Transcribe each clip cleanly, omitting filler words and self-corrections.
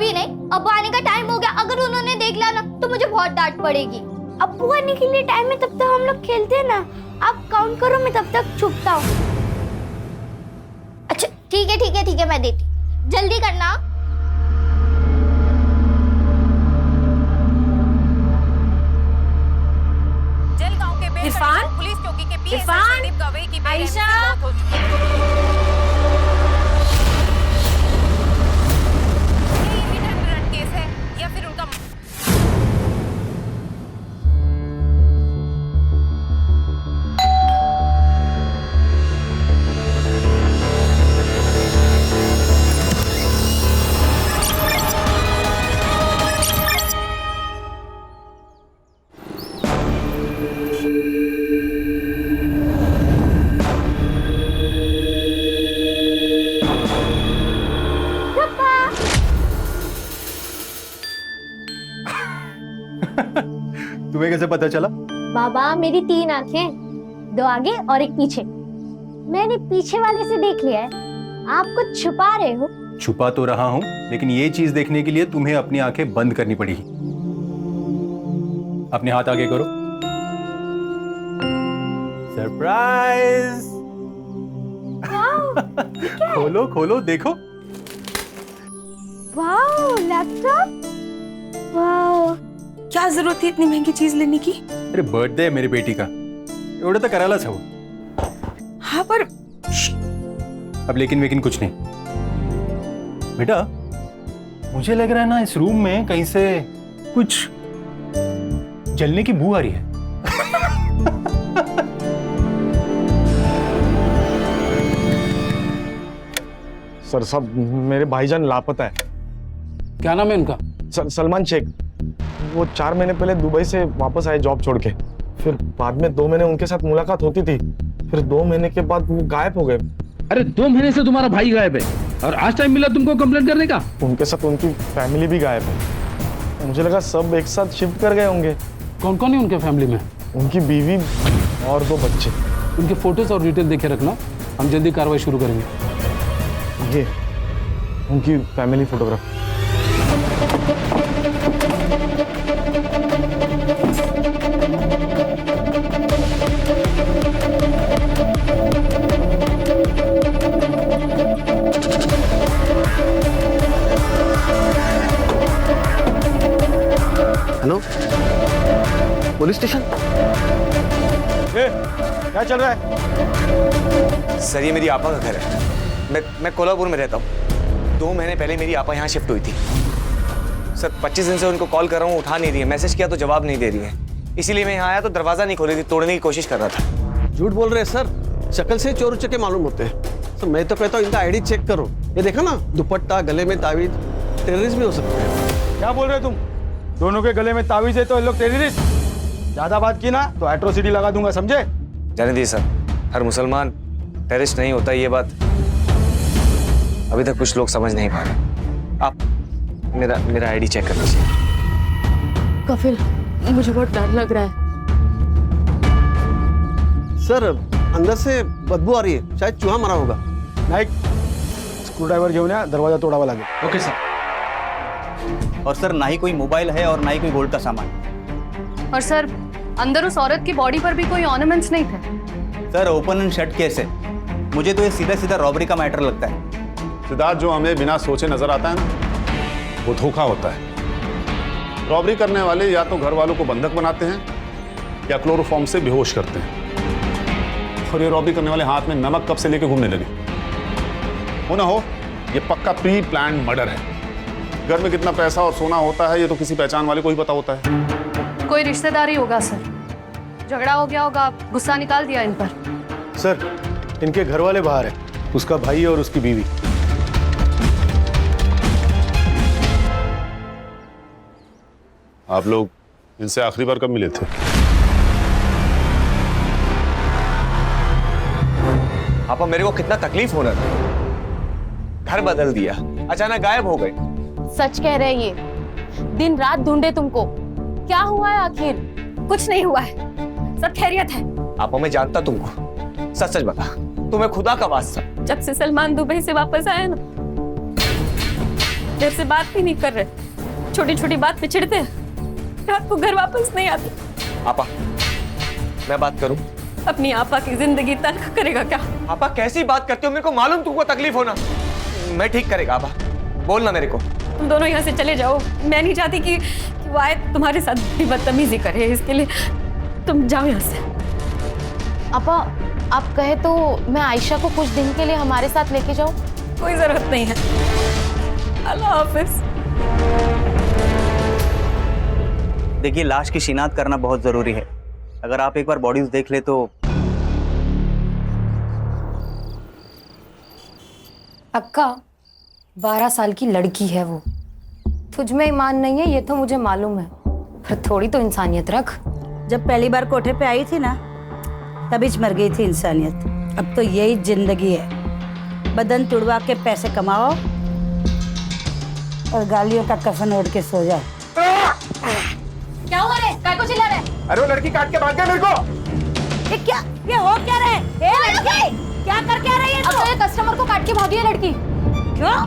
अभी नहीं, अब आने का टाइम हो गया। अगर उन्होंने देख लिया ना तो मुझे बहुत डांट पड़ेगी। अब्बू आने के लिए टाइम है, तब तक हम लोग खेलते हैं ना। आप काउंट करो, मैं तब तक छुपता हूँ। अच्छा ठीक है ठीक है ठीक है, मैं देती, जल्दी करना। जलगांव के इरफान? पुलिस चौकी के पीएसआई इरफान? संदीप गवई की बेरहमी से आयशा? मौत हो चुकी है। ये हिट एंड रन केस है या फिर उनका तुम्हें कैसे पता चला? बाबा मेरी 3 आंखें, 2 आगे और 1 पीछे। मैंने पीछे वाले से देख लिया है, आप कुछ छुपा रहे हो। छुपा तो रहा हूं, लेकिन ये चीज देखने के लिए तुम्हें अपनी आंखें बंद करनी पड़ेगी। अपने हाथ आगे करो। सरप्राइज! खोलो खोलो देखो। Wow, laptop! वाओ, क्या जरूरत थी इतनी महंगी चीज लेने की? अरे बर्थडे है मेरी बेटी का, एवढं तर करायलाच हवं। हाँ पर अब लेकिन वेकिन कुछ नहीं। बेटा मुझे लग रहा है ना इस रूम में कहीं से कुछ जलने की बू आ रही है। सर साहब, मेरे भाईजान लापता है। क्या नाम है उनका? सलमान शेख। वो 4 महीने पहले दुबई से वापस आए जॉब छोड़ के। फिर बाद में 2 महीने उनके साथ मुलाकात होती थी, फिर 2 महीने के बाद वो गायब हो गए। अरे 2 महीने से तुम्हारा भाई गायब है और आज टाइम मिला तुमको कंप्लेंट करने का? उनके साथ उनकी फैमिली भी गायब है। मुझे लगा सब एक साथ शिफ्ट कर गए होंगे। कौन कौन है उनके फैमिली में? उनकी बीवी और 2 बच्चे। उनके फोटोज और डिटेल देखे रखना, हम जल्दी कार्रवाई शुरू करेंगे। ये उनकी family photograph. Hello, police station? क्या चल रहा है? सर ये मेरी आपा का घर है। मैं कोल्हापुर में रहता हूँ। 2 महीने पहले मेरी आपा यहाँ शिफ्ट हुई थी। सर 25 दिन से उनको कॉल कर रहा हूँ, उठा नहीं रही है। मैसेज किया तो जवाब नहीं दे रही है। इसीलिए मैं यहाँ आया तो दरवाजा नहीं खोल रही थी, तोड़ने की कोशिश कर रहा था। झूठ बोल रहे हैं सर, शक्ल से चोर उचक्के मालूम होते हैं। सर मैं तो कहता हूँ इनका आईडी चेक करो। ये देखा ना, दुपट्टा, गले में तावीज, टेररिस्ट भी हो सकते हैं। क्या बोल रहे हो तुम? दोनों के गले में तावीज है तो ये लोग टेररिस्ट। ज्यादा बात की ना तो एट्रोसिटी लगा दूंगा, समझे? जाने दीजिए सर, हर मुसलमान टेररिस्ट नहीं होता, ये बात अभी तक कुछ लोग समझ नहीं पा रहे। आप मेरा आईडी चेक कर लीजिए। कफिल, मुझे बहुत डर लग रहा है। सर अंदर से बदबू आ रही है, शायद चूहा मरा होगा। नाईक, स्क्रू ड्राइवर घेऊन या, दरवाजा तोडावा लागेल। Okay sir. और सर ना ही कोई मोबाइल है और ना ही कोई गोल्ड का सामान। और सर अंदर उस औरत की बॉडी पर भी कोई ऑर्नामेंट्स नहीं थे। Sir open and shut case है, मुझे तो ये सीधा सीधा रॉबरी का मैटर लगता है। सिद्धार्थ, जो हमें बिना सोचे नजर आता है ना, वो धोखा होता है। रॉबरी करने वाले या तो घर वालों को बंधक बनाते हैं या क्लोरोफॉर्म से बेहोश करते हैं। और ये रॉबरी करने वाले हाथ में नमक कब से लेके घूमने लगे। हो ना हो, ये पक्का प्री प्लान मर्डर है। घर में कितना पैसा और सोना होता है ये तो किसी पहचान वाले को ही पता होता है। कोई रिश्तेदारी होगा सर, झगड़ा हो गया होगा, गुस्सा निकाल दिया इन पर। सर इनके घर वाले बाहर है, उसका भाई और उसकी बीवी। आप लोग इनसे आखिरी बार कब मिले थे? आपा मेरे को कितना तकलीफ होना था। घर बदल दिया, अचानक गायब हो गए। सच कह रहे ये, दिन रात ढूंढे तुमको। क्या हुआ है आखिर? कुछ नहीं हुआ है, सब खैरियत है। आपा मैं जानता तुमको, सच सच बता, तुम्हें खुदा का वास्ता। जब से सलमान दुबई से वापस आया ना, देर से बात भी नहीं कर रहे, छोटी छोटी बात पे चिढ़ते हैं, रात को घर वापस नहीं आते। आपा, मैं बात करूं? अपनी आपा की जिंदगी तल्ख करेगा क्या? आपा कैसी बात करते हो? मेरे को मालूम तुमको तकलीफ होना। मैं ठीक करेगा आपा, बोलना मेरे को। तुम दोनों यहाँ से चले जाओ। मैं नहीं चाहती कि वो आए तुम्हारे साथ भी बदतमीजी करे, इसके लिए तुम जाओ यहाँ से। आपा, आप कहे तो मैं आयशा को कुछ दिन के लिए हमारे साथ लेके जाऊं? कोई जरूरत नहीं है। अल्लाह हाफिज। देखिए, लाश की शिनाख्त करना बहुत जरूरी है। अगर आप एक बार बॉडीज देख ले तो। अक्का, 12 साल की लड़की है वो। तुझ में ईमान नहीं है ये तो मुझे मालूम है, पर थोड़ी तो इंसानियत रख। जब पहली बार कोठे पे आई थी ना, तभी मर गई थी इंसानियत। अब तो यही जिंदगी है, बदन तुड़वा के पैसे कमाओ और गालियों का कफन ओढ़ के सो जाओ। क्या हुआ रे? काय को चिल्ला रहा है? अरे वो लड़की काट के भाग गया मेरे को। ये क्या, ये हो क्या रहा है? ए लड़की, क्या करके आ रही है? अब तो ये कस्टमर को काट के भागी है लड़की। क्यों?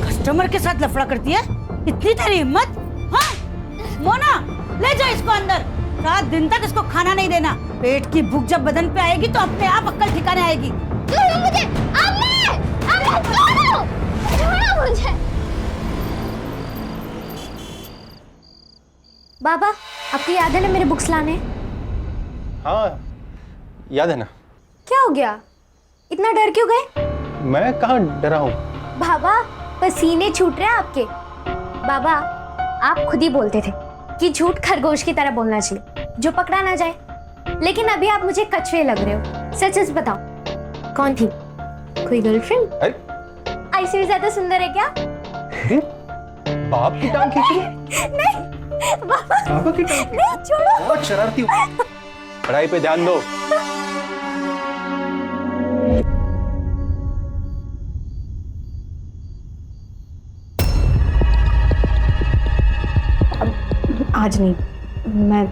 कस्टमर के साथ लफड़ा करती है? इतनी तेरी हिम्मत? हाँ? मोना, ले जाओ इसको अंदर। 7 दिन तक इसको खाना नहीं देना। पेट की भूख जब बदन पे आएगी तो अपने आप अक्ल ठिकाने आएगी। मुझे छोड़ो मुझे। बाबा, आपको याद है ना मेरे बुक्स लाने? हाँ याद है ना। क्या हो गया? इतना डर क्यों गए? मैं कहाँ डरा हूँ? बाबा, पसीने छूट रहे हैं आपके। बाबा, आप खुद ही बोलते थे कि झूठ खरगोश की तरह बोलना चाहिए जो पकड़ा ना जाए, लेकिन अभी आप मुझे कछुए लग रहे हो। सच सच बताओ, कौन थी? कोई गर्लफ्रेंड? ऐसे भी ज्यादा सुंदर है क्या? बाप की टांग खींची? नहीं बाबा, बाबा की टांग? नहीं, छोड़ो। बहुत शरारती हो। पढ़ाई पे ध्यान दो। आज नहीं, मैं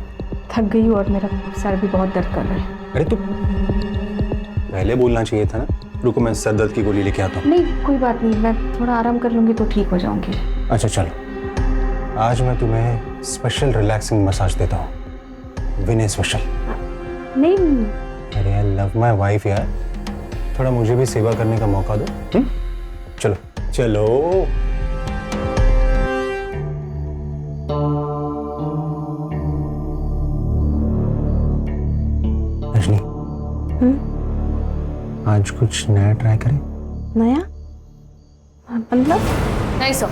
थक गई हूँ और मेरा सर भी बहुत दर्द कर रहा है। अरे तू पहले बोलना चाहिए था ना। रुको, मैं सर दर्द की गोली लेके आता हूँ। नहीं कोई बात नहीं, मैं थोड़ा आराम कर लूंगी तो ठीक हो जाऊंगी। अच्छा चलो, आज मैं तुम्हें स्पेशल रिलैक्सिंग मसाज देता हूँ। विनय स्पेशल। नहीं। अरे आई लव माय वाइफ यार, थोड़ा मुझे भी सेवा करने का मौका दो। चलो चलो। रजनी, आज कुछ नया ट्राई करें? नया मतलब? नहीं सर,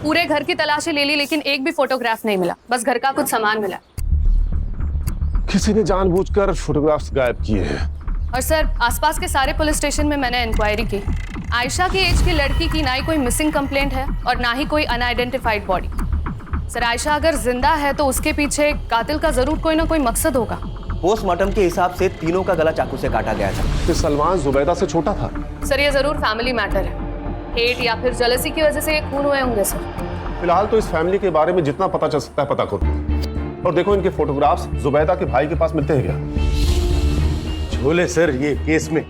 पूरे घर की तलाशी ले ली लेकिन एक भी फोटोग्राफ नहीं मिला, बस घर का कुछ सामान मिला। किसी ने जानबूझकर फोटोग्राफ्स गायब किए हैं। और सर, आसपास के सारे पुलिस स्टेशन में मैंने इंक्वायरी की। आयशा की एज की लड़की की ना ही कोई मिसिंग कंप्लेंट है और ना ही कोई अनआइडेंटिफाइड बॉडी। सर, आयशा अगर जिंदा है तो उसके पीछे कातिल का जरूर कोई ना कोई मकसद होगा। पोस्टमार्टम के हिसाब से तीनों का गला चाकू से काटा गया था। कि सलमान जुबैदा से छोटा था? सर, ये जरूर फैमिली मैटर है। हेट या फिर जेलसी की वजह से ये खून हुए होंगे सर। फिलहाल तो इस फैमिली के बारे में जितना पता चल सकता है पता करो। और देखो, इनके फोटोग्राफ्स जुबैदा के भाई के पास मिलते हैं क्या? झोले सर, ये केस में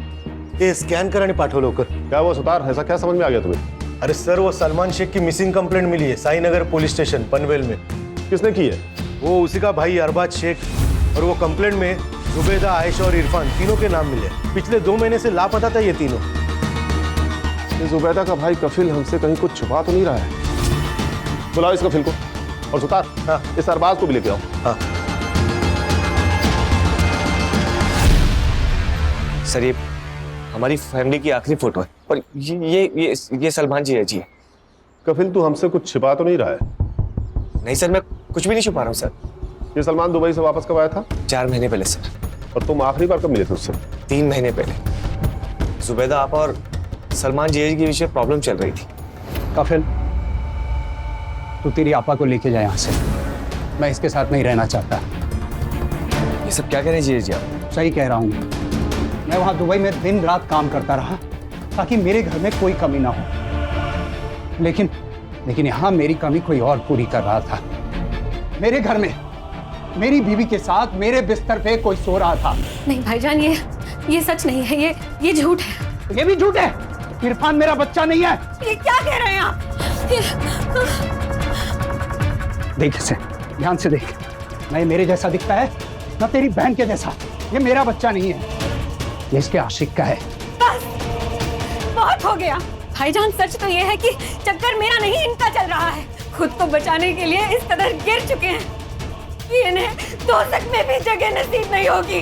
ये स्कैन कराने पाठो लोकर। क्या वो सुतार, ऐसा क्या समझ में आ गया तुम्हें? अरे सर, वो सलमान शेख की मिसिंग कंप्लेंट मिली है साईनगर पुलिस स्टेशन पनवेल में। किसने की है? वो उसी का भाई अरबाज शेख। और वो कंप्लेंट में जुबैदा, आयशा और इरफान तीनों के नाम मिले। पिछले 2 महीने से लापता था ये तीनों। ये जुबैदा का भाई कफिल हमसे कहीं कुछ छुपा तो नहीं रहा है? बुलाओ इस कफिल को। और सुतार, हाँ, इस अरबाज को भी लेके आओ। हाँ सर, ये हमारी फैमिली की आखिरी फोटो है और ये सलमान जी है जी। कफिल, तू हमसे कुछ छिपा तो नहीं रहा है? नहीं सर, मैं कुछ भी नहीं छुपा रहा हूँ सर। ये सलमान दुबई से वापस कब आया था? 4 महीने पहले सर। और तुम आखिरी बार कब मिले थे उससे? 3 महीने पहले। जुबैदा आपा और सलमान जी के विषय प्रॉब्लम चल रही थी। कफिल, तू तेरी आपा को लेके जा यहाँ से। मैं इसके साथ नहीं रहना चाहता। ये सब क्या कह रहे हैं जी आप? सही कह रहा हूँ। मैं वहाँ दुबई में दिन रात काम करता रहा ताकि मेरे घर में कोई कमी ना हो, लेकिन यहाँ मेरी कमी कोई और पूरी कर रहा था। मेरे घर में मेरी बीवी के साथ मेरे बिस्तर पे कोई सो रहा था। नहीं भाईजान, ये सच नहीं है, ये झूठ है। ये भी झूठ है। इरफान मेरा बच्चा नहीं है। ये क्या कह रहे हैं आप? देख इसे, ध्यान से देख। ना ये मेरे जैसा दिखता है, ना तेरी बहन के जैसा। ये मेरा बच्चा नहीं है, ये इसके आशिक का है। बस बहुत हो गया। भाईजान, सच तो ये है कि चक्कर मेरा नहीं, इनका चल रहा है। खुद को बचाने के लिए इस कदर गिर चुके हैं कि इन्हें दोज़ख में भी जगह नसीब नहीं होगी।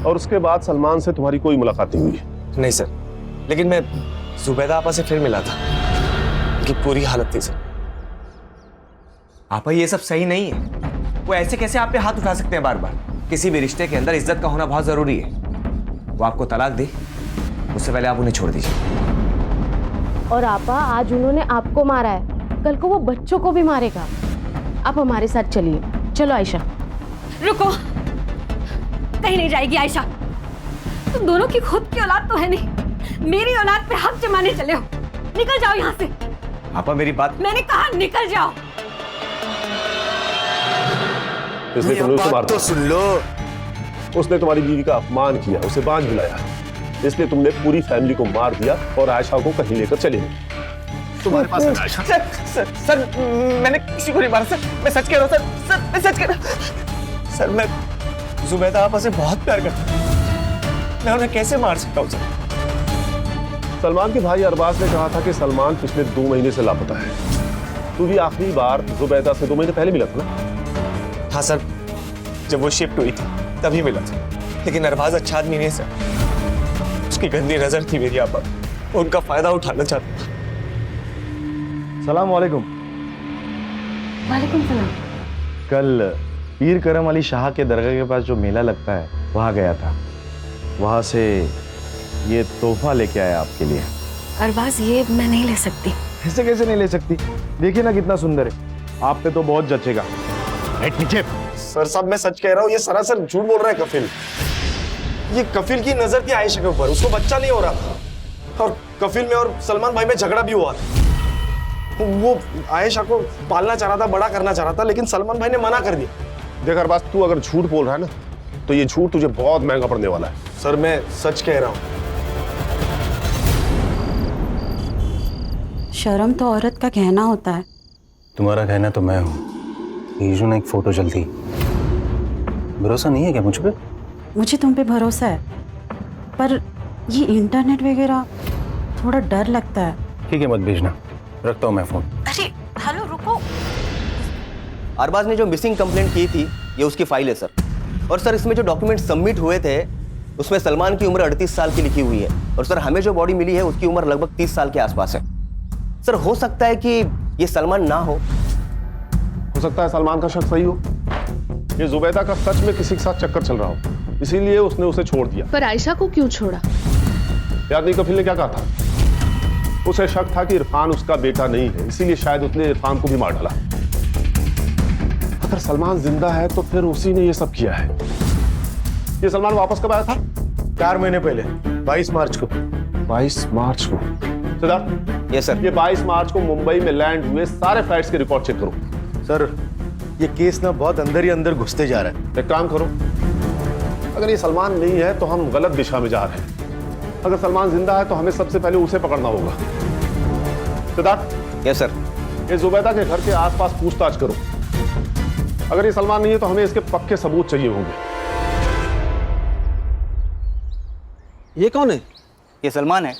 और उसके बाद सलमान से तुम्हारी कोई मुलाकात नहीं हुई? नहीं सर, लेकिन मैं जुबैदा आपा से फिर मिला था। उनकी पूरी हालत थी सर। आपा, ये सब सही नहीं है। वो ऐसे कैसे आप पे हाथ उठा सकते हैं बार बार? किसी भी रिश्ते के अंदर इज्जत का होना बहुत जरूरी है। वो आपको तलाक दे, उससे पहले आप उन्हें छोड़ दीजिए। और आपा, आज उन्होंने आपको मारा है, कल को वो बच्चों को भी मारेगा। आप हमारे साथ चलिए। चलो आयशा। रुको, कहीं नहीं जाएगी आयशा। तुम दोनों की खुद की औलाद तो है नहीं, मेरी औलाद पे हक जमाने चले हो। निकल जाओ यहाँ से। आपा, मेरी बात। मैंने कहा निकल जाओ। इसलिए तुमने उसे मार तो सुन लो। उसने तुम्हारी बीवी का अपमान किया, उसे बांझ बुलाया, इसलिए तुमने पूरी फैमिली को मार दिया और आयशा को कहीं लेकर चले गए। तुम्हारे पास है आयशा? सर, मैंने किसी को नहीं मारा सर। मैं सच कह रहा हूँ सर, मैं सच कह रहा हूँ सर। मैं जुबैदा आपा से बहुत प्यार करता हूँ। मैं उन्हें कैसे मार सकता हूँ सर? सलमान के भाई अरबाज ने कहा था कि सलमान पिछले 2 महीने से लापता है। तू भी आखिरी बार जुबैदा से 2 महीने पहले मिला था ना? हाँ सर, जब वो शिफ्ट हुई थी तभी मिला था। लेकिन अरबाज अच्छा आदमी नहीं सर। उसकी गंदी नजर थी मेरी आपा, उनका फायदा उठाना चाहता था। सलाम वालेकुम। वालेकुम सलाम। कल पीर करम अली शाह के दरगाह के पास जो मेला लगता है वहाँ गया था। वहाँ से ये तोहफा लेके आया आपके लिए। अरबाज, ये मैं नहीं ले सकती। ऐसे कैसे नहीं ले सकती? देखिए ना कितना सुंदर है, आप पे तो बहुत जचेगा। नीचे। सर साहब, मैं सच कह रहा हूँ, ये सरासर झूठ बोल रहा है कफिल। ये कफिल की नजर थी आयशा के ऊपर, उसको बच्चा नहीं हो रहा था। और कफिल में और सलमान भाई में झगड़ा भी हुआ था। वो आयशा को पालना चाह रहा था, बड़ा करना चाह रहा था, लेकिन सलमान भाई ने मना कर दिया। देख अरबाज, तू अगर झूठ बोल रहा है ना, तो ये झूठ तुझे बहुत महंगा पड़ने वाला है। सर, मैं सच कह रहा हूँ। शर्म तो औरत का कहना होता है। तुम्हारा कहना तो मैं हूँ। यीशु ने एक फोटो जल्दी, भरोसा नहीं है क्या मुझ पे? मुझे तुम पे भरोसा है, पर ये इंटरनेट वगैरह थोड़ा डर लगता है। ठीक है, मत भेजना, रखता हूँ मैं फोन। अरे हेलो, रुको। अरबाज ने जो मिसिंग कंप्लेंट की थी, ये उसकी फाइल है सर। और सर, इसमें जो डॉक्यूमेंट सबमिट हुए थे, उसमें सलमान की उम्र 38 साल की लिखी हुई है। और सर, हमें जो बॉडी मिली है उसकी उम्र लगभग 30 साल के आसपास है। सर, हो सकता है कि ये सलमान ना हो सकता है सलमान का शक सही हो। ये जुबैदा का सच में किसी के साथ चक्कर चल रहा हो, इसीलिए उसने उसे छोड़ दिया। पर आयशा को क्यों छोड़ा? याद नहीं कफिल ने क्या कहा था? उसे शक था कि इरफान उसका बेटा नहीं है, इसीलिए शायद उसने इरफान को भी मार डाला। अगर सलमान जिंदा है तो फिर उसी ने ये सब किया है। ये सलमान वापस कब आया था? 4 महीने पहले, 22 मार्च को। 22 मार्च को? सिद्धार्थ। Yes sir. ये 22 मार्च को मुंबई में लैंड हुए सारे फ्लाइट्स के रिकॉर्ड चेक करो। सर, ये केस ना बहुत अंदर ही अंदर घुसते जा रहा है। एक काम करो, अगर ये सलमान नहीं है तो हम गलत दिशा में जा रहे हैं। अगर सलमान जिंदा है तो हमें सबसे पहले उसे पकड़ना होगा। सिद्धार्थ। Yes sir. ये जुबैदा के घर के आसपास पूछताछ करो। अगर ये सलमान नहीं है तो हमें इसके पक्के सबूत चाहिए होंगे। ये कौन है? ये सलमान है।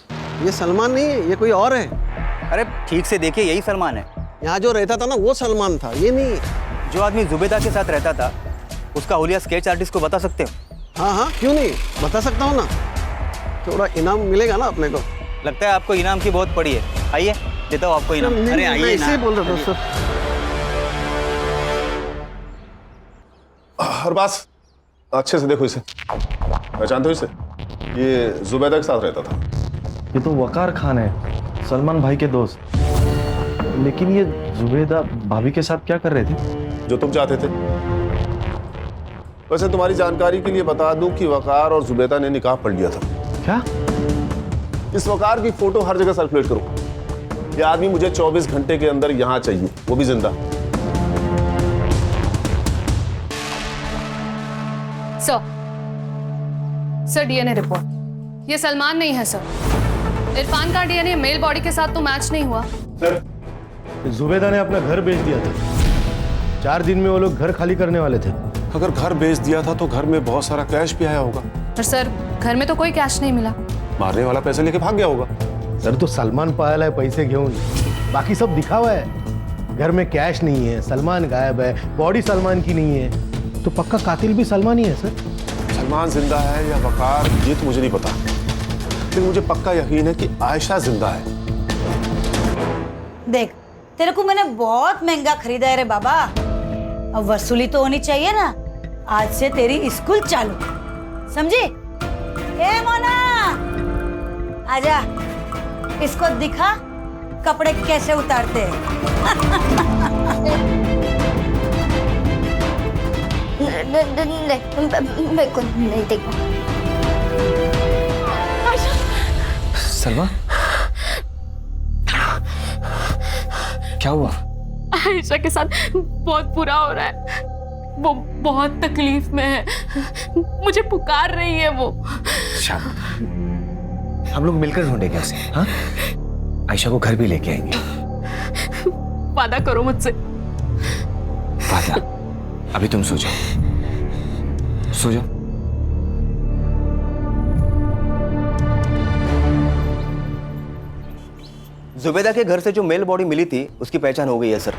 ये सलमान नहीं है, ये कोई और है। अरे ठीक से देखिए, यही सलमान है। यहाँ जो रहता था ना, वो सलमान था, ये नहीं। जो आदमी जुबैदा के साथ रहता था, उसका हुलिया स्केच आर्टिस्ट को बता सकते हो? हाँ हाँ, क्यों नहीं, बता सकता हूँ ना। थोड़ा इनाम मिलेगा ना अपने को। लगता है आपको इनाम की बहुत पड़ी है। आइए, देता हूँ आपको इनाम। अरे आइए ना। बोल रहा था सर। अरबाज, अच्छे से देखो इसे, पहचानते हो इसे? ये जुबैदा के साथ रहता था। ये तो वकार खान है, सलमान भाई के दोस्त। लेकिन ये जुबैदा भाभी के साथ क्या कर रहे थे? जो तुम चाहते थे। वैसे तुम्हारी जानकारी के लिए बता दूं कि वकार और जुबैदा ने निकाह पढ़ लिया था। क्या? इस वकार की फोटो हर जगह सर्कुलेट करो। ये आदमी मुझे 24 घंटे के अंदर यहां चाहिए, वो भी जिंदा। सर, सर डीएनए रिपोर्ट, ये सलमान नहीं है सर। इरफान का डीएनए मेल बॉडी के साथ तो मैच नहीं हुआ। सर जुबेदा ने अपना घर बेच दिया था, 4 दिन में वो लोग घर खाली करने वाले थे। अगर घर बेच दिया था तो घर में बहुत सारा कैश भी आया होगा। पर सर घर में तो कोई कैश नहीं मिला। मारने वाला पैसे लेके भाग गया होगा। सर तो सलमान पाया है पैसे घेऊन, बाकी सब दिखा हुआ है। घर में कैश नहीं है, सलमान गायब है, बॉडी सलमान की नहीं है, तो पक्का कातिल भी सलमान ही है सर। सलमान जिंदा है या वकार ये तो मुझे नहीं पता, लेकिन मुझे पक्का यकीन है कि आयशा जिंदा है। देख, तेरे को मैंने बहुत महंगा खरीदा है रे बाबा, अब वसूली तो होनी चाहिए ना। आज से तेरी स्कूल चालू, समझी? ए मोना, आजा, इसको दिखा कपड़े कैसे उतारते हैं। मेरे को नहीं देखा। सलमा, क्या हुआ? आयशा के साथ बहुत बुरा हो रहा है, वो बहुत तकलीफ में है, मुझे पुकार रही है वो। हम लोग मिलकर ढूंढेंगे उसे, हाँ? आयशा को घर भी लेके आएंगे। वादा करो मुझसे। वादा? अभी तुम सो जाओ, सो जाओ। जुबेदा के घर से जो मेल बॉडी मिली थी उसकी पहचान हो गई है सर,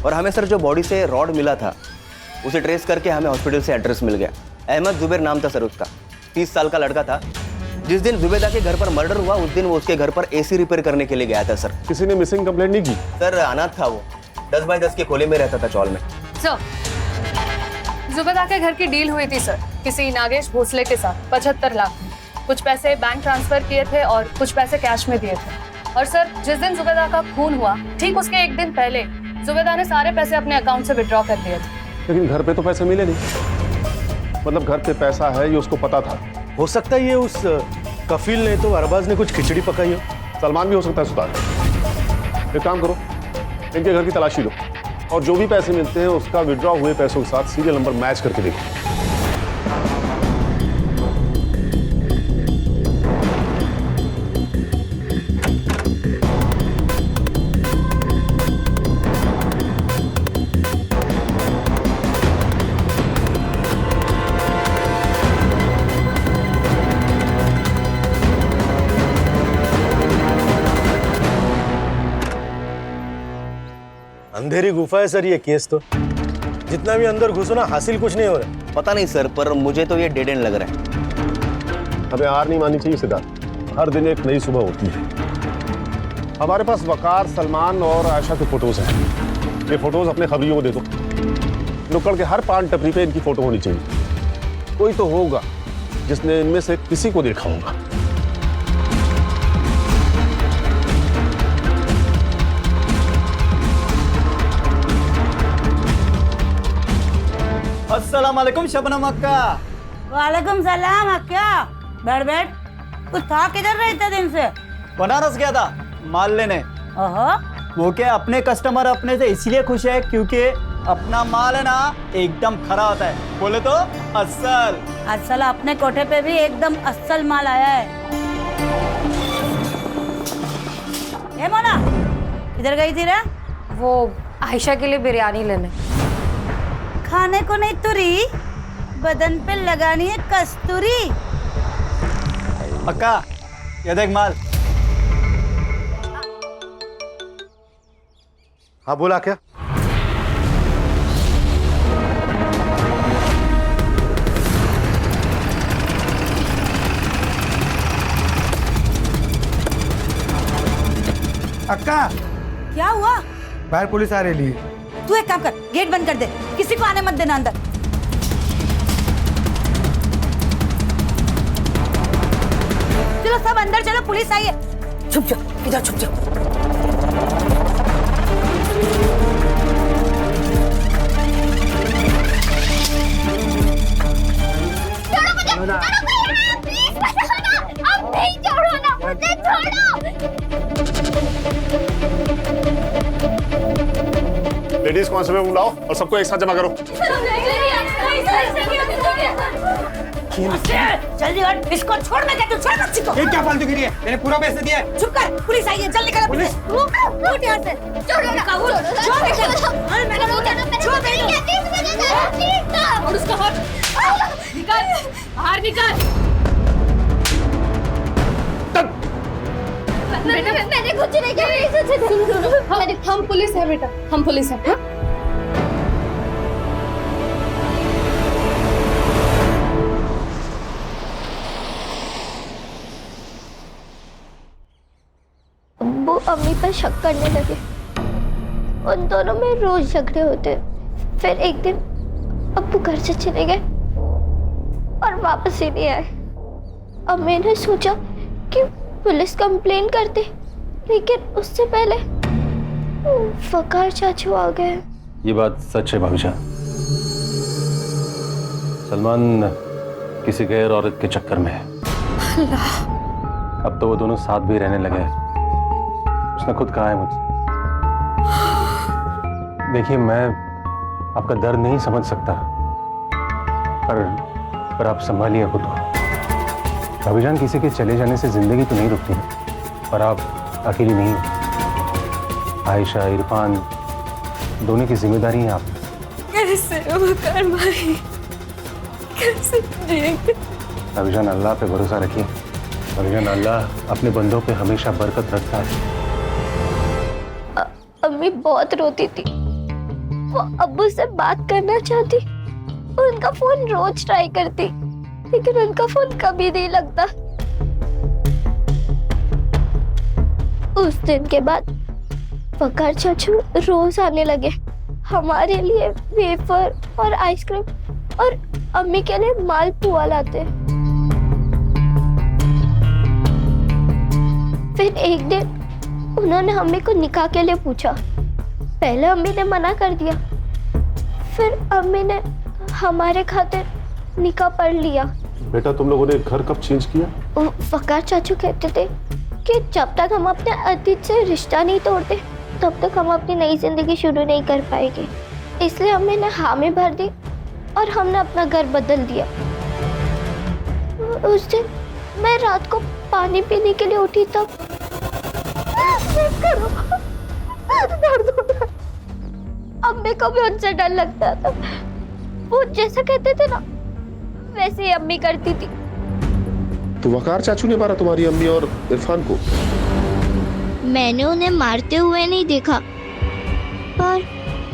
और हमें सर जो बॉडी से रॉड मिला था उसे ट्रेस करके हमें हॉस्पिटल से एड्रेस मिल गया। अहमद जुबेर नाम था सर उसका, 30 साल का लड़का था। जिस दिन जुबेदा के घर पर मर्डर हुआ उस दिन वो उसके घर पर एसी रिपेयर करने के लिए गया था सर। किसी ने मिसिंग कंप्लेंट नहीं की? सर अनाथ था वो, 10 बाय 10 के खोले में रहता था चौल में। सर जुबेदा के घर की डील हुई थी सर किसी नागेश भोसले के साथ 75 लाख। कुछ पैसे बैंक ट्रांसफर किए थे और कुछ पैसे कैश में दिए थे। और सर जिस दिन जुबेदा का खून हुआ ठीक उसके 1 दिन पहले जुबेदा ने सारे पैसे अपने अकाउंट से विड्रॉ कर दिए थे। लेकिन घर पे तो पैसे मिले नहीं, मतलब घर पे पैसा है ये उसको पता था। हो सकता है ये उस कफील ने तो अरबाज ने कुछ खिचड़ी पकाई हो। सलमान भी हो सकता है सुधार। एक काम करो, इनके घर की तलाशी लो और जो भी पैसे मिलते हैं उसका विड्रॉ हुए पैसों के साथ सीरियल नंबर मैच करके देखो। अंधेरी गुफा है सर ये केस तो, जितना भी अंदर घुसो ना हासिल कुछ नहीं हो रहा। पता नहीं सर, पर मुझे तो ये डेड एंड लग रहा है। हमें हार नहीं माननी चाहिए सिद्धार्थ, हर दिन एक नई सुबह होती है। हमारे पास वकार, सलमान और आयशा के फोटोज हैं। ये फोटोज अपने खबरियों को दे दो। नुक्कड़ के हर पान टपरी पे इनकी फोटो होनी चाहिए। कोई तो होगा जिसने इनमें से किसी को देखा होगा। अस्सलाम वालेकुम शबनम अक्का। वालेकुम सलाम अक्का। बैठ बैठ। कुछ था किधर रहे इतने दिन से? बनारस गया था माल लेने। वो क्या अपने कस्टमर अपने से इसलिए खुश है क्योंकि अपना माल है ना एकदम खरा होता है। बोले तो अस्सल। अस्सल अपने कोठे पे भी एकदम अस्सल माल आया है। ए मोना, किधर गई थी रे? वो आयशा के लिए बिरयानी लेने। खाने को नहीं तुरी, बदन पे लगानी है कस्तूरी। अक्का ये देख माल। हाँ बोला क्या? अक्का क्या हुआ? बाहर पुलिस आ रही है। तू एक काम कर, गेट बंद कर दे, किसी को आने मत देना अंदर। चलो सब अंदर चलो, पुलिस आई है। छुप जाओ, इधर छुप जाओ। लेडीज कांस्टेबल बुलाओ और सबको एक साथ जमा करो। जल्दी हट, इसको छोड़, मैं कहती हूँ छोड़ बच्ची को। ये क्या फालतू गिरी है? मैंने पूरा पैसे दिया है। चुप कर, पुलिस आई है, जल्दी कर पुलिस। उठ यहाँ से, छोड़ बेटा, अरे मैंने बोला छोड़ बेटा। और उसका हाथ निकाल, बाहर निकाल। मैंने कुछ नहीं किया। हम पुलिस है बेटा, हम पुलिस है। अब्बू अम्मी पर शक करने लगे। उन दोनों में रोज झगड़े होते। फिर एक दिन अब्बू घर से चले गए और वापस ही नहीं आए। अब मैंने सोचा कि पुलिस कंप्लेन करते, लेकिन उससे पहले वकार चाचू आ गए। ये बात सच है भाभी जान। सलमान किसी गैर औरत के चक्कर में है। अब तो वो दोनों साथ भी रहने लगे। उसने खुद कहा है मुझसे। देखिए, मैं आपका दर्द नहीं समझ सकता, पर आप संभालिए खुद को। भाभी जान, किसी के चले जाने से जिंदगी तो नहीं रुकती, पर आप अकेली नहीं हो। आयशा, इरफान दोनों की जिम्मेदारी है आप। कैसे वकार भाई, कैसे जिएंगे? भाभी जान, अल्लाह पे भरोसा रखिए। भाभी जान, अल्लाह अपने बंदों पे हमेशा बरकत रखता है। अम्मी बहुत रोती थी। वो अब्बू से बात करना चाहती और उनका फोन रोज ट्राई करती, लेकिन उनका फोन कभी नहीं लगता। उस दिन के बाद वकार चाचू रोज आने लगे। हमारे लिए वेफर और आइसक्रीम और अम्मी के लिए मालपुआ लाते। फिर एक दिन उन्होंने अम्मी को निकाह के लिए पूछा। पहले अम्मी ने मना कर दिया, फिर अम्मी ने हमारे खातिर निकाह पढ़ लिया। बेटा, तुम लोगों ने घर कब चेंज किया? वकार चाचू कहते थे कि जब तक हम अपने अतीत से रिश्ता नहीं तोड़ते, तब तक हम अपनी नई जिंदगी शुरू नहीं कर पाएंगे। इसलिए अम्मी ने हामी भर दी और हमने अपना घर बदल दिया। उस दिन मैं रात को पानी पीने के लिए उठी, तब अम्मी को भी उनसे डर लगता था। वो जैसा कहते थे ना, वैसे ही अम्मी करती थी। तो वकार चाचू ने मारा तुम्हारी अम्मी और इरफान को? मैंने उन्हें मारते हुए नहीं देखा, पर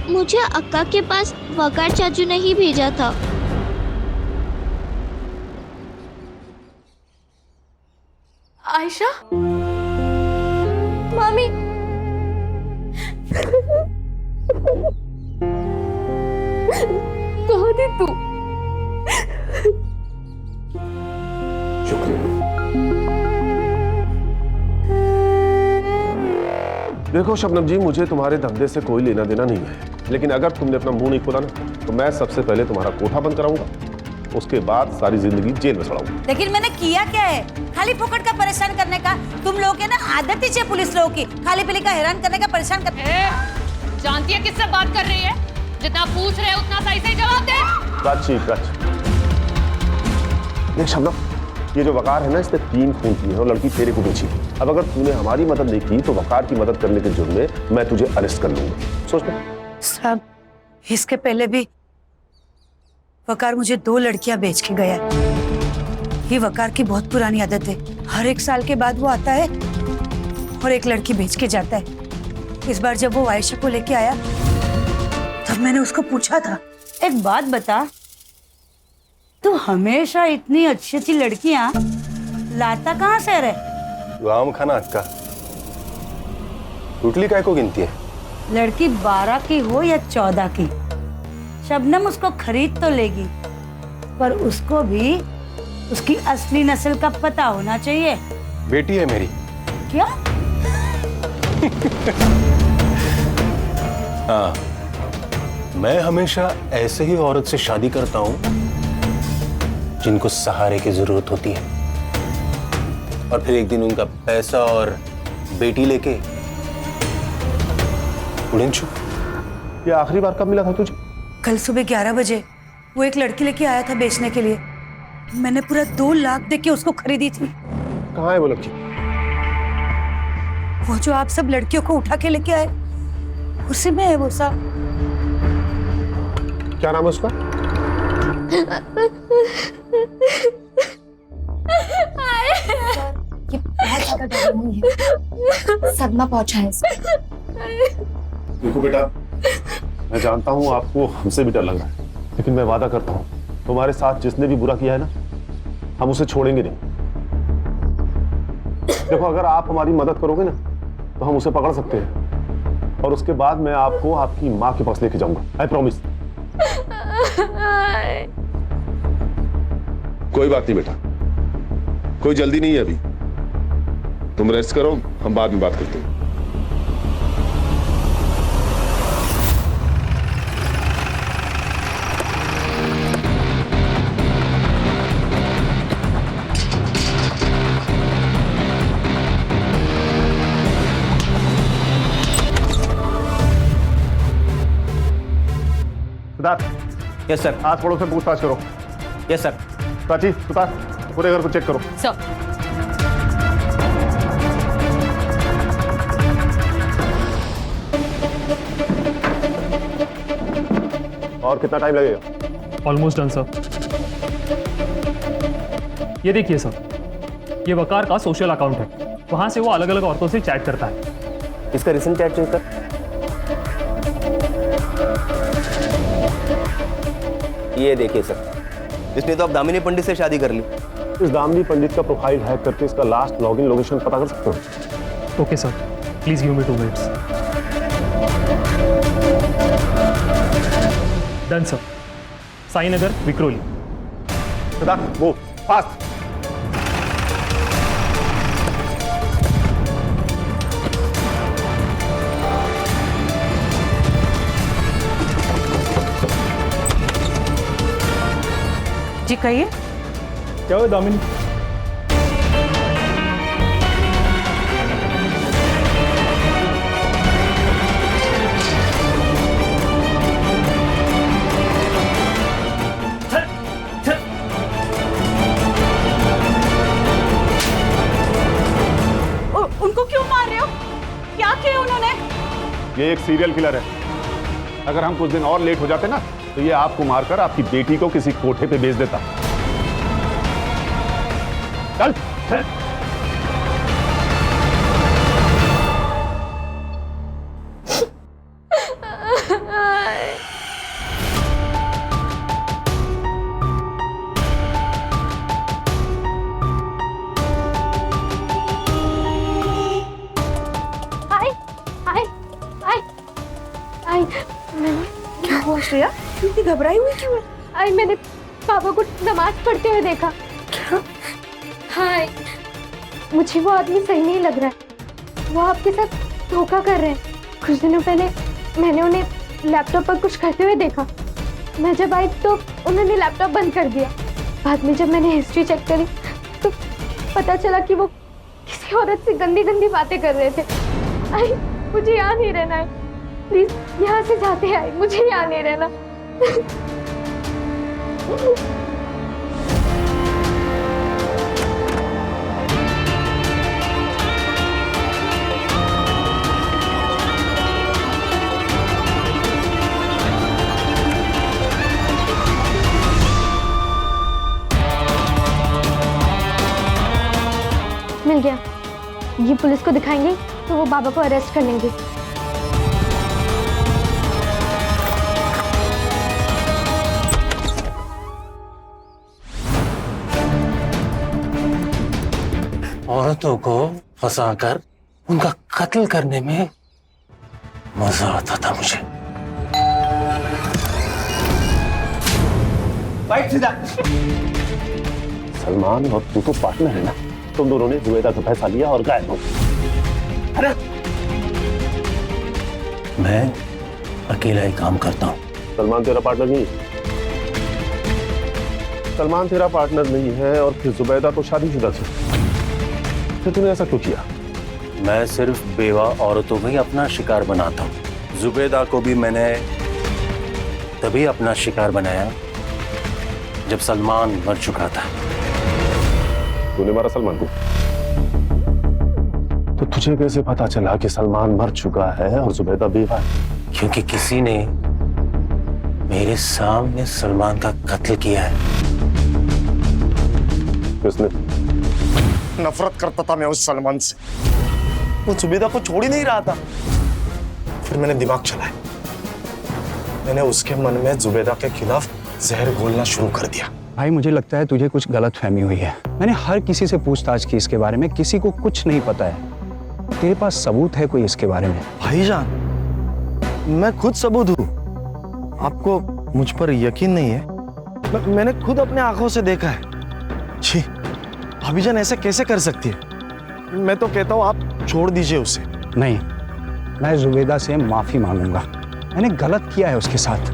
मुझे अक्का के पास वकार चाचू ने ही भेजा था। आयशा, मम्मी, कहाँ थी तू? देखो शबनम जी, मुझे तुम्हारे धंधे से कोई लेना देना नहीं है, लेकिन अगर तुमने अपना मुंह नहीं खोला ना, तो मैं सबसे पहले तुम्हारा कोठा बंद कराऊंगा, उसके बाद सारी जिंदगी जेल में सड़ाऊंगा। लेकिन मैंने किया क्या है? खाली फोकट का परेशान करने का। तुम लोगों के ना आदत ही है पुलिस लोगों की, खाली पीली का हैरान करने का, परेशान करने। जानती है किससे बात कर रही है? जितना पूछ रहे उतना सही से जवाब दे। प्राची, देख शबनम, ये जो वकार है ना, इसने 3 खून किए हैं और लड़की तेरे को बेची। अब अगर तूने हमारी मदद नहीं की तो वकार की मदद करने के जुर्म में मैं तुझे अरेस्ट कर लूंगा। सोच ले। साहब, इसके पहले भी वकार मुझे 2 लड़कियां बेच के गया। ये वकार की बहुत पुरानी आदत है। हर 1 साल के बाद वो आता है और एक लड़की बेच के जाता है। इस बार जब वो आयशा को लेके आया, तब मैंने उसको पूछा था, एक बात बता, तू हमेशा इतनी अच्छी अच्छी लड़कियां लाता कहाँ से रे? गाँव खाना अक्का, टुटली काय को गिनती है? लड़की 12 की हो या 14 की, शबनम उसको खरीद तो लेगी, पर उसको भी उसकी असली नस्ल का पता होना चाहिए। बेटी है मेरी। क्या? हाँ, मैं हमेशा ऐसे ही औरत से शादी करता हूं जिनको सहारे की जरूरत होती है, और फिर एक दिन उनका पैसा और बेटी लेके उड़न छू। ये आखिरी बार कब मिला था तुझे? कल सुबह 11 बजे वो एक लड़की लेके आया था बेचने के लिए। मैंने पूरा 2 लाख दे के उसको खरीदी थी। कहाँ है वो लड़की? वो जो आप सब लड़कियों को उठा के लेके आए, उसी में है वो साहब। क्या नाम है उसका? ये बहुत ज्यादा डरी हुई है, सदमा पहुंचा है इसको। देखो बेटा, मैं जानता हूँ आपको हमसे भी डर लग रहा है, लेकिन मैं वादा करता हूँ तुम्हारे साथ जिसने भी बुरा किया है ना, हम उसे छोड़ेंगे नहीं। देखो, अगर आप हमारी मदद करोगे ना तो हम उसे पकड़ सकते हैं, और उसके बाद मैं आपको आपकी माँ के पास लेके जाऊंगा। I promise. कोई बात नहीं बेटा, कोई जल्दी नहीं है अभी, तुम रेस्ट करो, हम बाद में बात करते हैं। Yes sir. आस पड़ोस से पूछताछ करो। Yes sir. प्राची, सुतार, पूरे घर को चेक करो। सर। और कितना टाइम लगेगा? Almost done sir. ये देखिए सर, ये वकार का सोशल अकाउंट है, वहां से वो अलग अलग औरतों से चैट करता है। इसका रिसेंट चैट चेक कर। ये देखिए सर, इसने तो अब दामिनी पंडित से शादी कर ली। इस दामिनी पंडित का प्रोफाइल हैक करके इसका लास्ट लॉगिन लोकेशन पता कर सकते हो? Okay sir, please give me 2 minutes. Done sir. Sai Nagar, Vikhroli. वो फास्ट। जी कहिए। क्या हुआ दामिनी? उनको क्यों मार रहे हो? क्या किया उन्होंने? ये एक सीरियल किलर है। अगर हम कुछ दिन और लेट हो जाते ना तो ये आपको मारकर आपकी बेटी को किसी कोठे पे बेच देता। चल, चल। हाय हाय हाय हाय। मैंने क्या हुआ श्रेया? इतनी घबराई हुई क्यों है? आई मैंने पापा को नमाज पढ़ते हुए देखा। क्या? हाय, मुझे वो आदमी सही नहीं लग रहा है। वो आपके साथ धोखा कर रहे हैं। कुछ दिनों पहले मैंने उन्हें लैपटॉप पर कुछ करते हुए देखा। मैं जब आई तो उन्होंने लैपटॉप बंद कर दिया। बाद में जब मैंने हिस्ट्री चेक करी तो पता चला कि वो किसी औरत से गंदी गंदी बातें कर रहे थे। आई, मुझे यहाँ नहीं रहना है। प्लीज यहाँ से जाते हैं। आई, मुझे यहाँ नहीं रहना। मिल गया। ये पुलिस को दिखाएंगे तो वो बाबा को अरेस्ट कर लेंगे। औरतों को फंसाकर उनका कत्ल करने में मजा आता था मुझे। सलमान और तू तो पार्टनर है ना, तुम दोनों ने जुबैदा का पैसा लिया और गायब हो गए। मैं अकेला ही काम करता हूँ। सलमान तेरा पार्टनर नहीं है। सलमान तेरा पार्टनर नहीं है और फिर जुबैदा तो शादीशुदा थी, फिर तूने ऐसा क्यों किया? मैं सिर्फ बेवा औरतों को ही अपना शिकार बनाता हूँ। जुबैदा को भी मैंने तभी अपना शिकार बनाया जब सलमान मर चुका था। तूने मारा सलमान को? तो तुझे कैसे पता चला कि सलमान मर चुका है और जुबैदा बेवा है? क्योंकि किसी ने मेरे सामने सलमान का कत्ल किया है। किसने? नफरत करता था मैं उस सलमान से, वो जुबैदा को छोड़ ही नहीं रहा था। फिर मैंने दिमाग चलाया, मैंने उसके मन में जुबैदा के खिलाफ जहर घोलना शुरू कर दिया। भाई मुझे लगता है तुझे कुछ गलत फहमी हुई है। मैंने हर किसी से पूछताछ की इसके बारे में, किसी को कुछ नहीं पता है। तेरे पास सबूत है कोई इसके बारे में? भाईजान, मैं खुद सबूत हूँ। आपको मुझ पर यकीन नहीं है? मैंने खुद अपने आंखों से देखा है। छी, भाभीजान ऐसे कैसे कर सकती है? मैं तो कहता हूँ आप छोड़ दीजिए उसे। नहीं, मैं जुबैदा से माफी मांगूंगा। मैंने गलत किया है उसके साथ।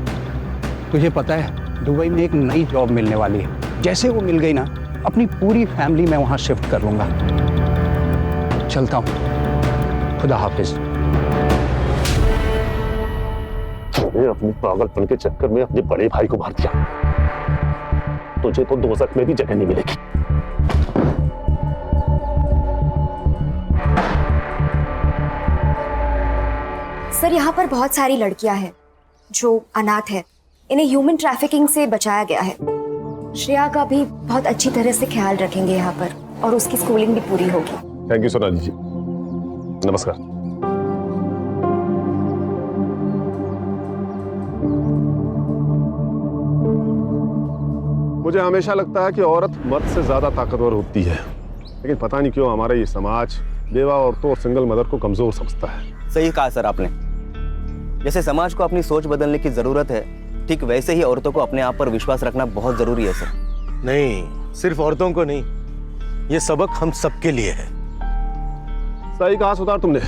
तुझे पता है दुबई में एक नई जॉब मिलने वाली है। जैसे वो मिल गई ना, अपनी पूरी फैमिली मैं वहां शिफ्ट कर लूंगा। चलता हूं, खुदा हाफिज। तूने अपने पागलपन के चक्कर में अपने बड़े भाई को मार दिया। तुझे तो दोज़ख में भी जगह नहीं मिलेगी। सर, यहाँ पर बहुत सारी लड़कियां हैं जो अनाथ है। इन्हें ह्यूमन ट्रैफिकिंग से बचाया गया है। श्रेया का भी बहुत अच्छी तरह से ख्याल रखेंगे यहाँ पर, और उसकी स्कूलिंग भी पूरी होगी। थैंक यू सोनाली जी। नमस्कार। मुझे हमेशा लगता है कि औरत मर्द से ज्यादा ताकतवर होती है, लेकिन पता नहीं क्यों हमारा ये समाज बेवा औरतों और सिंगल मदर को कमजोर समझता है। सही कहा सर आपने। जैसे समाज को अपनी सोच बदलने की जरूरत है, ठीक वैसे ही औरतों को अपने आप पर विश्वास रखना बहुत जरूरी है सर। नहीं, सिर्फ औरतों को नहीं, ये सबक हम सबके लिए है। सही कहा सुधार तुमने।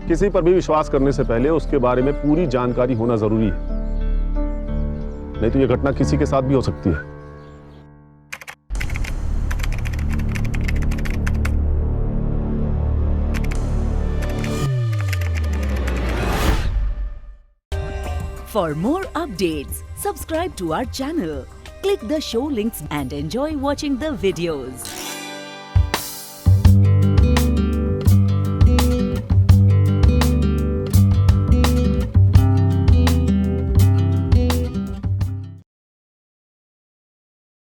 किसी पर भी विश्वास करने से पहले उसके बारे में पूरी जानकारी होना जरूरी है, नहीं तो यह घटना किसी के साथ भी हो सकती है। For more updates, subscribe to our channel, click the show links and enjoy watching the videos.